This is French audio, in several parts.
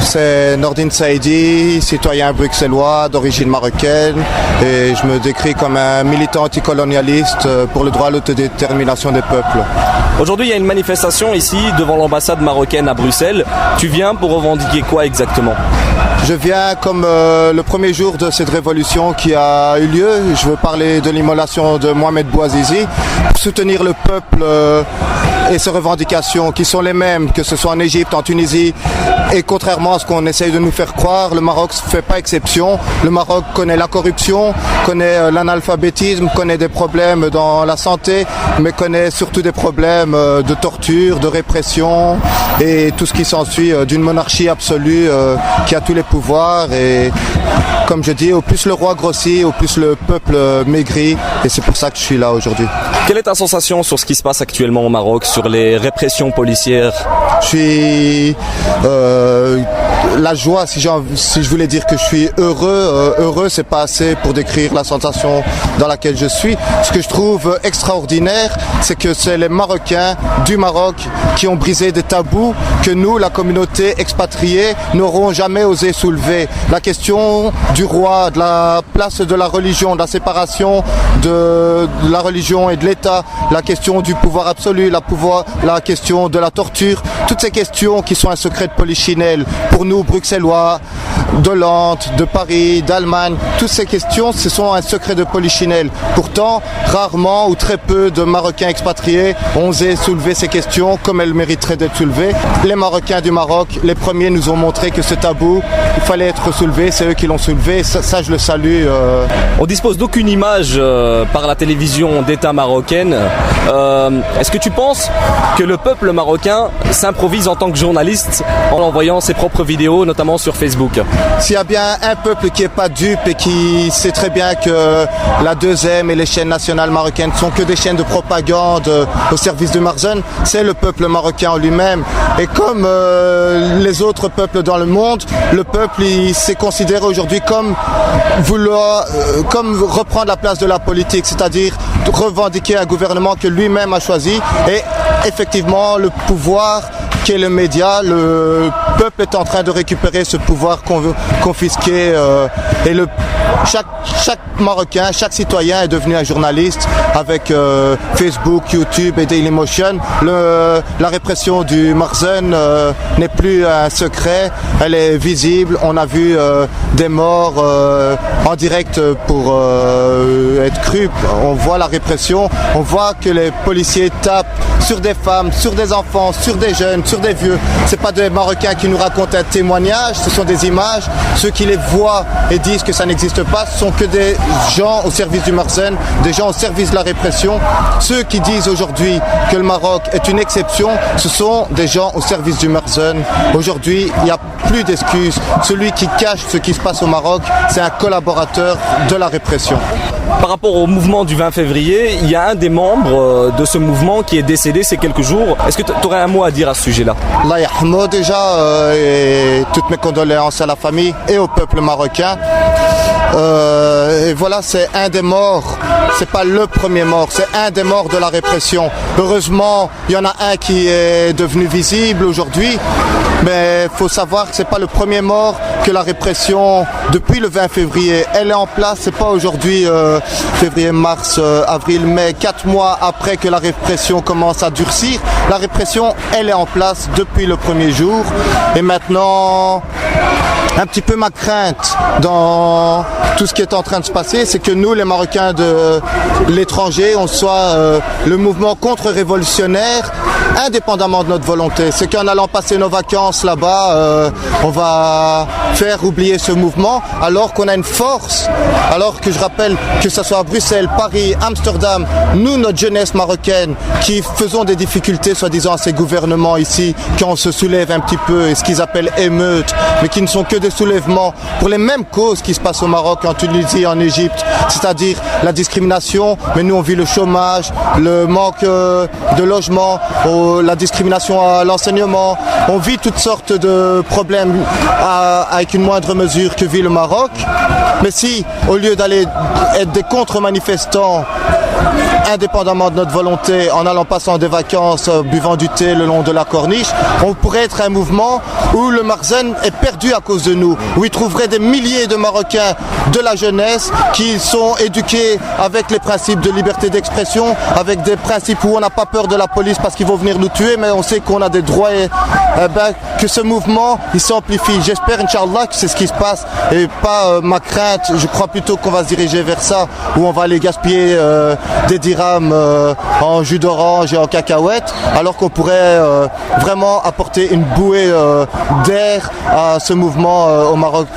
c'est Nordine Saïdi, citoyen bruxellois d'origine marocaine, et je me décris comme un militant anticolonialiste pour le droit à l'autodétermination des peuples. Aujourd'hui, il y a une manifestation ici devant l'ambassade marocaine à Bruxelles. Tu viens pour revendiquer quoi exactement ? Je viens comme le premier jour de cette révolution qui a eu lieu. Je veux parler de l'immolation de Mohamed Bouazizi pour soutenir le peuple et ses revendications qui sont les mêmes, que ce soit en Égypte, en Tunisie. Et contrairement à ce qu'on essaye de nous faire croire, le Maroc ne fait pas exception. Le Maroc connaît la corruption, connaît l'analphabétisme, connaît des problèmes dans la santé, mais connaît surtout des problèmes de torture, de répression et tout ce qui s'ensuit d'une monarchie absolue qui a tous les pouvoirs. Et comme je dis, au plus le roi grossit, au plus le peuple maigrit, et c'est pour ça que je suis là aujourd'hui. Quelle est ta sensation sur ce qui se passe actuellement au Maroc, sur les répressions policières ? Je suis la joie, si je voulais dire que je suis heureux, heureux c'est pas assez pour décrire la sensation dans laquelle je suis. Ce que je trouve extraordinaire, c'est que c'est les Marocains du Maroc qui ont brisé des tabous que nous, la communauté expatriée, n'aurons jamais osé soulever. La question du roi, de la place de la religion, de la séparation de la religion et de l'État, la question du pouvoir absolu, la question de la torture, toutes ces questions qui sont un secret de polichinelle pour nous, Bruxellois, d'Hollande, de Paris, d'Allemagne, toutes ces questions, ce sont un secret de polichinelle. Pourtant, rarement ou très peu de Marocains expatriés ont osé soulever ces questions comme elles mériteraient d'être soulevées. Les Marocains du Maroc, les premiers nous ont montré que ce tabou, il fallait être soulevé, c'est eux qui l'ont soulevé, ça je le salue. On dispose d'aucune image par la télévision d'État marocaine. Est-ce que tu penses que le peuple marocain s'improvise en tant que journaliste en envoyant ses propres vidéos, notamment sur Facebook ? S'il y a bien un peuple qui n'est pas dupe et qui sait très bien que la 2M et les chaînes nationales marocaines ne sont que des chaînes de propagande au service de Marzen, c'est le peuple marocain en lui-même. Et comme les autres peuples dans le monde, le peuple il s'est considéré aujourd'hui comme reprendre la place de la politique, c'est-à-dire revendiquer un gouvernement que lui-même a choisi et effectivement le pouvoir qui est le média, le peuple est en train de récupérer ce pouvoir confisqué et chaque Marocain, chaque citoyen est devenu un journaliste avec Facebook, YouTube et Dailymotion. La répression du Marzen n'est plus un secret, elle est visible. On a vu des morts en direct pour être cru. On voit la répression, on voit que les policiers tapent sur des femmes, sur des enfants, sur des jeunes, sur des vieux. C'est pas des Marocains qui nous racontent un témoignage, ce sont des images. Ceux qui les voient et disent que ça n'existe pas, ce sont que des gens au service du Marzen, des gens au service de la répression. Ceux qui disent aujourd'hui que le Maroc est une exception, ce sont des gens au service du Marzen. Aujourd'hui, il n'y a plus d'excuses. Celui qui cache ce qui se passe au Maroc, c'est un collaborateur de la répression. Par rapport au mouvement du 20 février, il y a un des membres de ce mouvement qui est décédé ces quelques jours. Est-ce que tu aurais un mot à dire à ce sujet-là ? Allah yahmo déjà, et toutes mes condoléances à la famille et au peuple marocain. Et voilà, c'est un des morts, c'est pas le premier mort, c'est un des morts de la répression. Heureusement, il y en a un qui est devenu visible aujourd'hui, mais il faut savoir que c'est pas le premier mort, que la répression, depuis le 20 février, elle est en place, c'est pas aujourd'hui, février, mars, avril, mai, 4 mois après que la répression commence à durcir. La répression, elle est en place depuis le premier jour, et maintenant, un petit peu ma crainte dans tout ce qui est en train de se passer, c'est que nous, les Marocains de l'étranger, on soit le mouvement contre-révolutionnaire, indépendamment de notre volonté. C'est qu'en allant passer nos vacances là-bas, on va faire oublier ce mouvement, alors qu'on a une force, alors que je rappelle que ce soit à Bruxelles, Paris, Amsterdam, nous, notre jeunesse marocaine, qui faisons des difficultés, soi-disant, à ces gouvernements ici, quand on se soulève un petit peu, et ce qu'ils appellent émeutes, mais qui ne sont que des soulèvements pour les mêmes causes qui se passent au Maroc, en Tunisie, en Égypte, c'est-à-dire la discrimination, mais nous on vit le chômage, le manque de logement, la discrimination à l'enseignement, on vit toutes sortes de problèmes avec une moindre mesure que vit le Maroc. Mais si, au lieu d'aller être des contre-manifestants indépendamment de notre volonté, en allant passer des vacances, buvant du thé le long de la corniche, on pourrait être un mouvement où le Marzen est perdu à cause de nous, où il trouverait des milliers de Marocains de la jeunesse qui sont éduqués avec les principes de liberté d'expression, avec des principes où on n'a pas peur de la police parce qu'ils vont venir nous tuer, mais on sait qu'on a des droits et que ce mouvement il s'amplifie. J'espère, Inch'Allah, que c'est ce qui se passe et pas ma crainte. Je crois plutôt qu'on va se diriger vers ça, où on va aller gaspiller des dirhams en jus d'orange et en cacahuètes, alors qu'on pourrait vraiment apporter une bouée d'air à ce mouvement au Maroc,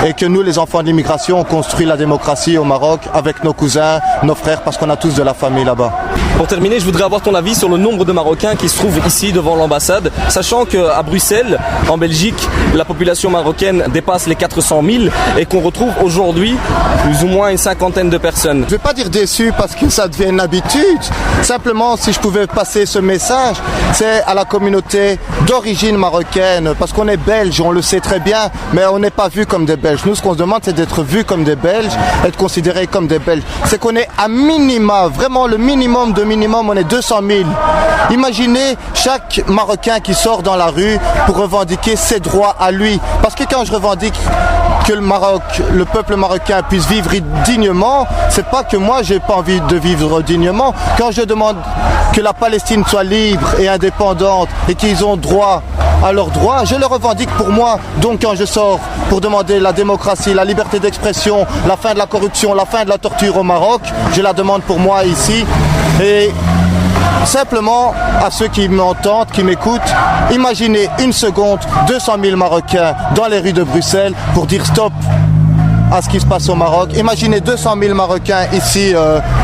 et que nous, les enfants de l'immigration, on construit la démocratie au Maroc avec nos cousins, nos frères, parce qu'on a tous de la famille là-bas. Pour terminer, je voudrais avoir ton avis sur le nombre de Marocains qui se trouvent ici devant l'ambassade, sachant qu'à Bruxelles, en Belgique, la population marocaine dépasse les 400 000 et qu'on retrouve aujourd'hui plus ou moins une cinquantaine de personnes. Je ne vais pas dire déçu parce que ça devient une habitude. Simplement, si je pouvais passer ce message, c'est à la communauté d'origine marocaine, parce qu'on est belge, on le sait très bien, mais on n'est pas vu comme des Belges. Nous, ce qu'on se demande, c'est d'être vu comme des Belges, être considérés comme des Belges. C'est qu'on est à minima, vraiment le minimum de minimum, on est 200 000. Imaginez chaque Marocain qui sort dans la rue pour revendiquer ses droits à lui. Parce que quand je revendique que le Maroc, le peuple marocain puisse vivre dignement, c'est pas que moi j'ai pas envie de vivre dignement. Quand je demande que la Palestine soit libre et indépendante et qu'ils ont droit à leurs droits, je le revendique pour moi. Donc quand je sors pour demander la démocratie, la liberté d'expression, la fin de la corruption, la fin de la torture au Maroc, je la demande pour moi ici. Et simplement, à ceux qui m'entendent, qui m'écoutent, imaginez une seconde 200 000 Marocains dans les rues de Bruxelles pour dire stop à ce qui se passe au Maroc. Imaginez 200 000 Marocains ici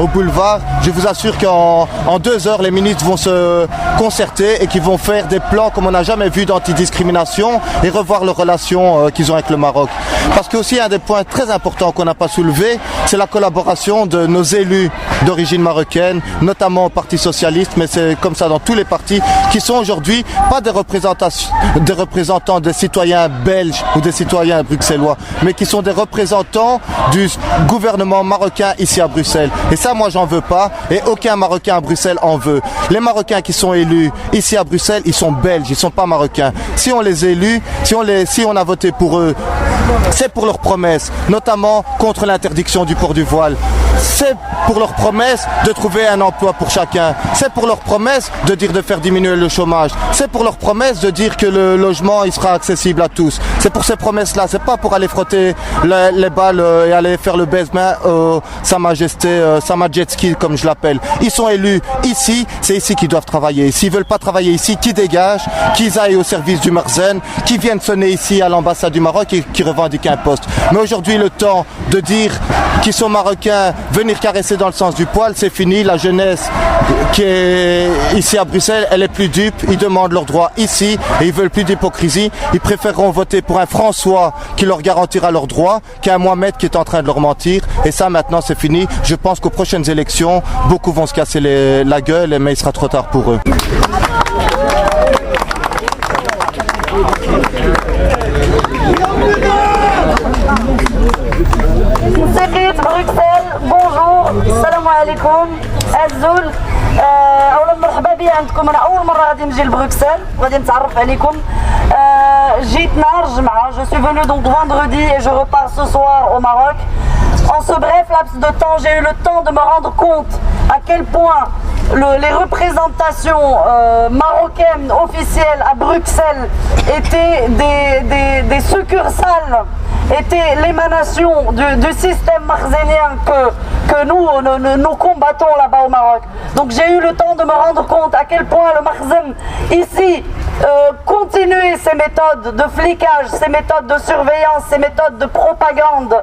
au boulevard. Je vous assure qu'en 2 heures, les ministres vont se concerter et qu'ils vont faire des plans comme on n'a jamais vu d'antidiscrimination et revoir leurs relations qu'ils ont avec le Maroc. Parce que aussi un des points très importants qu'on n'a pas soulevé, c'est la collaboration de nos élus d'origine marocaine, notamment au Parti Socialiste, mais c'est comme ça dans tous les partis, qui sont aujourd'hui pas des représentants des citoyens belges ou des citoyens bruxellois, mais qui sont des représentants du gouvernement marocain ici à Bruxelles. Et ça, moi, j'en veux pas, et aucun Marocain à Bruxelles en veut. Les Marocains qui sont élus ici à Bruxelles, ils sont belges, ils sont pas marocains. Si on les élit, si on a voté pour eux, c'est pour leurs promesses, notamment contre l'interdiction du port du voile. C'est pour leurs promesses de trouver un emploi pour chacun. C'est pour leurs promesses de dire de faire diminuer le chômage. C'est pour leurs promesses de dire que le logement il sera accessible à tous. C'est pour ces promesses-là. C'est pas pour aller frotter les balles et aller faire le baise-main Sa Majesté, Sa Majetski comme je l'appelle. Ils sont élus ici. C'est ici qu'ils doivent travailler. S'ils veulent pas travailler ici, qu'ils dégagent, qu'ils aillent au service du Marzen, qu'ils viennent sonner ici à l'ambassade du Maroc et qu'ils revendiquent un poste. Mais aujourd'hui, le temps de dire qu'ils sont marocains, venir caresser dans le sens du poil, c'est fini. La jeunesse qui est ici à Bruxelles, elle est plus dupe. Ils demandent leurs droits ici et ils veulent plus d'hypocrisie. Ils préféreront voter pour un François qui leur garantira leurs droits qu'un Mohamed qui est en train de leur mentir. Et ça, maintenant, c'est fini. Je pense qu'aux prochaines élections, beaucoup vont se casser la gueule, mais il sera trop tard pour eux. سكيت بروكسل بونجور السلام عليكم الزول اولا مرحبا بي عندكم. انا اول مره غادي نجي لبروكسل وغادي نتعرف عليكم. جيت نهار الجمعه. Je suis venu donc vendredi et je repars ce soir au Maroc. En ce bref laps de temps, j'ai eu le temps de me rendre compte à quel point les représentations marocaines officielles à Bruxelles étaient des succursales, étaient l'émanation du système marzénien que nous combattons là-bas au Maroc. Donc j'ai eu le temps de me rendre compte à quel point le Marzen ici continuer ces méthodes de flicage, ces méthodes de surveillance, ces méthodes de propagande,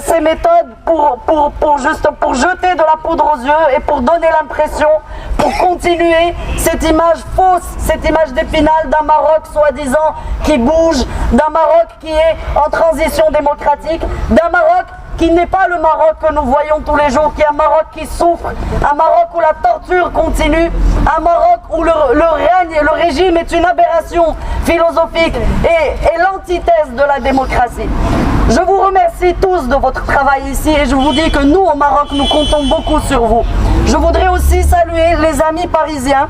ces méthodes pour jeter de la poudre aux yeux et pour donner l'impression, pour continuer cette image fausse, cette image d'Épinal d'un Maroc soi-disant qui bouge, d'un Maroc qui est en transition démocratique, d'un Maroc qui n'est pas le Maroc que nous voyons tous les jours, qui est un Maroc qui souffre, un Maroc où la torture continue, un Maroc où le règne, le régime est une aberration philosophique et l'antithèse de la démocratie. Je vous remercie tous de votre travail ici et je vous dis que nous au Maroc, nous comptons beaucoup sur vous. Je voudrais aussi saluer les amis parisiens,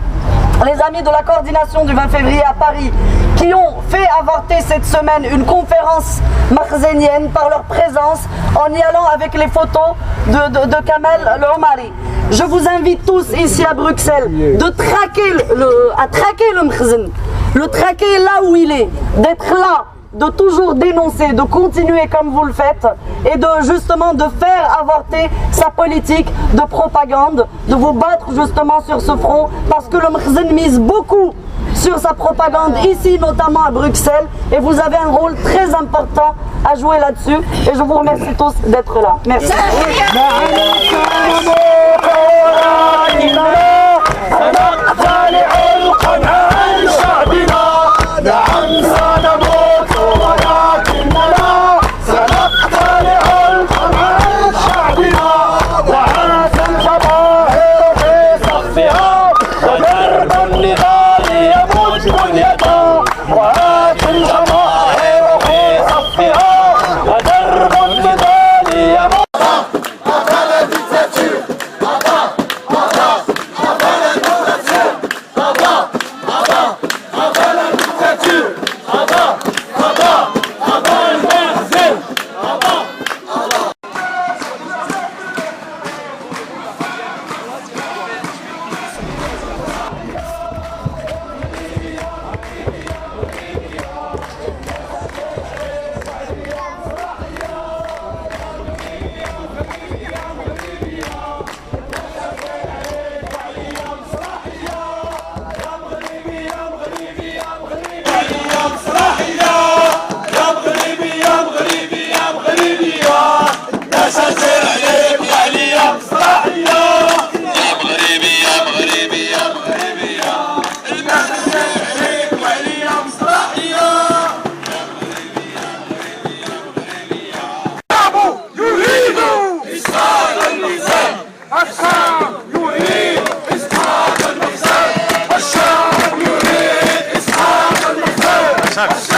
les amis de la coordination du 20 février à Paris, qui ont fait avorter cette semaine une conférence makhzenienne par leur présence en y allant avec les photos de Kamel El-Omari. Je vous invite tous ici à Bruxelles de traquer le Makhzen, le traquer là où il est, d'être là, de toujours dénoncer, de continuer comme vous le faites et de justement de faire avorter sa politique de propagande, de vous battre justement sur ce front parce que le Makhzen mise beaucoup sur sa propagande ici notamment à Bruxelles et vous avez un rôle très important à jouer là-dessus et je vous remercie tous d'être là. Merci. Sucks.